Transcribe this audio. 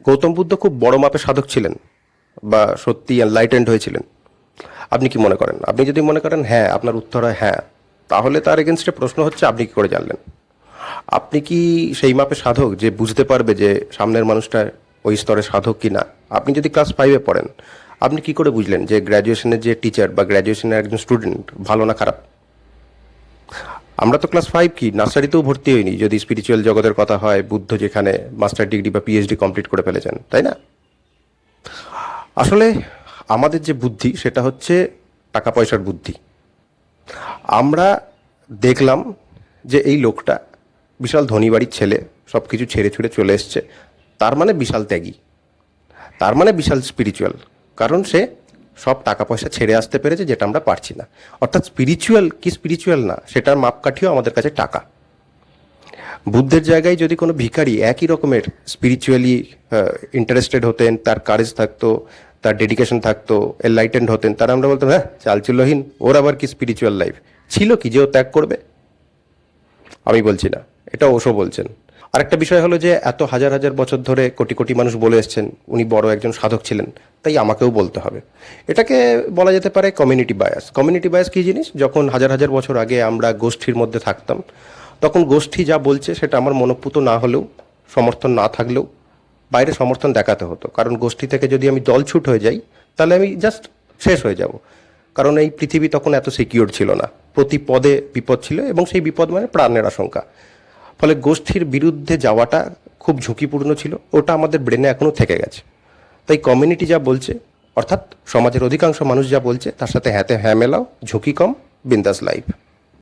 গৌতম বুদ্ধ খুব বড় মাপের সাধক ছিলেন বা সত্যি এনলাইটেন্ড হয়েছিলেন? আপনি কি মনে করেন? আপনি যদি মনে করেন হ্যাঁ, আপনার উত্তর হয় হ্যাঁ, তাহলে তার এগেনস্টে প্রশ্ন হচ্ছে আপনি কি করে জানলেন? আপনি কি সেই মাপের সাধক যে বুঝতে পারবে যে সামনের মানুষটা ওই স্তরে সাধক কি না? আপনি যদি ক্লাস 5-এ পড়েন, আপনি কি করে বুঝলেন যে গ্র্যাজুয়েশনের যে টিচার বা গ্র্যাজুয়েশনের একজন স্টুডেন্ট ভালো না খারাপ? আমরা তো ক্লাস 5 কি নার্সারিতেও ভর্তি হইনি যদি স্পিরিচুয়াল জগতের কথা হয়, বুদ্ধ যেখানে মাস্টার ডিগ্রি বা পিএইচডি কমপ্লিট করে ফেলেছেন, তাই না? আসলে আমাদের যে বুদ্ধি সেটা হচ্ছে টাকা পয়সার বুদ্ধি। আমরা দেখলাম যে এই লোকটা বিশাল ধনী বাড়ির ছেলে, সব কিছু ছেড়ে ছুড়ে চলে এসছে, তার মানে বিশাল ত্যাগী, তার মানে বিশাল স্পিরিচুয়াল, কারণ সে সব টাকা পয়সা ছেড়ে আসতে পেরেছে যেটা আমরা পারছি না। অর্থাৎ স্পিরিচুয়াল কি স্পিরিচুয়াল না সেটার মাপকাঠিও আমাদের কাছে টাকা। বুদ্ধের জায়গায় যদি কোনো ভিখারি একই রকমের স্পিরিচুয়ালি ইন্টারেস্টেড হতেন, তার কারেজ থাকতো, তার ডেডিকেশন থাকতো, এনলাইটেন্ড হতেন, তারা আমরা বলতাম হ্যাঁ চালচুলোহীন, ওর আবার কি স্পিরিচুয়াল লাইফ ছিল কি যে ও ত্যাগ করবে? আমি বলছি না, এটা ওশো বলছেন। আরেকটা বিষয় হলো যে এত হাজার হাজার বছর ধরে কোটি কোটি মানুষ বলে এসছেন উনি বড় একজন সাধক ছিলেন, তাই আমাকেও বলতে হবে। এটাকে বলা যেতে পারে কমিউনিটি বায়াস। কমিউনিটি বায়াস কী জিনিস? যখন হাজার হাজার বছর আগে আমরা গোষ্ঠীর মধ্যে থাকতাম, তখন গোষ্ঠী যা বলছে সেটা আমার মনঃপূত না হলেও, সমর্থন না থাকলেও বাইরে সমর্থন দেখাতে হতো, কারণ গোষ্ঠী থেকে যদি আমি দলছুট হয়ে যাই তাহলে আমি জাস্ট শেষ হয়ে যাব। কারণ এই পৃথিবী তখন এত সিকিউর ছিল না, প্রতি পদে বিপদ ছিল, এবং সেই বিপদ মানে প্রাণের আশঙ্কা। ফলে গোষ্ঠীর বিরুদ্ধে যাওয়াটা খুব ঝুঁকিপূর্ণ ছিল, ওটা আমাদের ব্রেনে এখনও থেকে গেছে। তাই কমিউনিটি যা বলছে, অর্থাৎ সমাজের অধিকাংশ মানুষ যা বলছে তার সাথে হ্যাঁ মেলাও, ঝুঁকি কম, বিন্দাস লাইফ।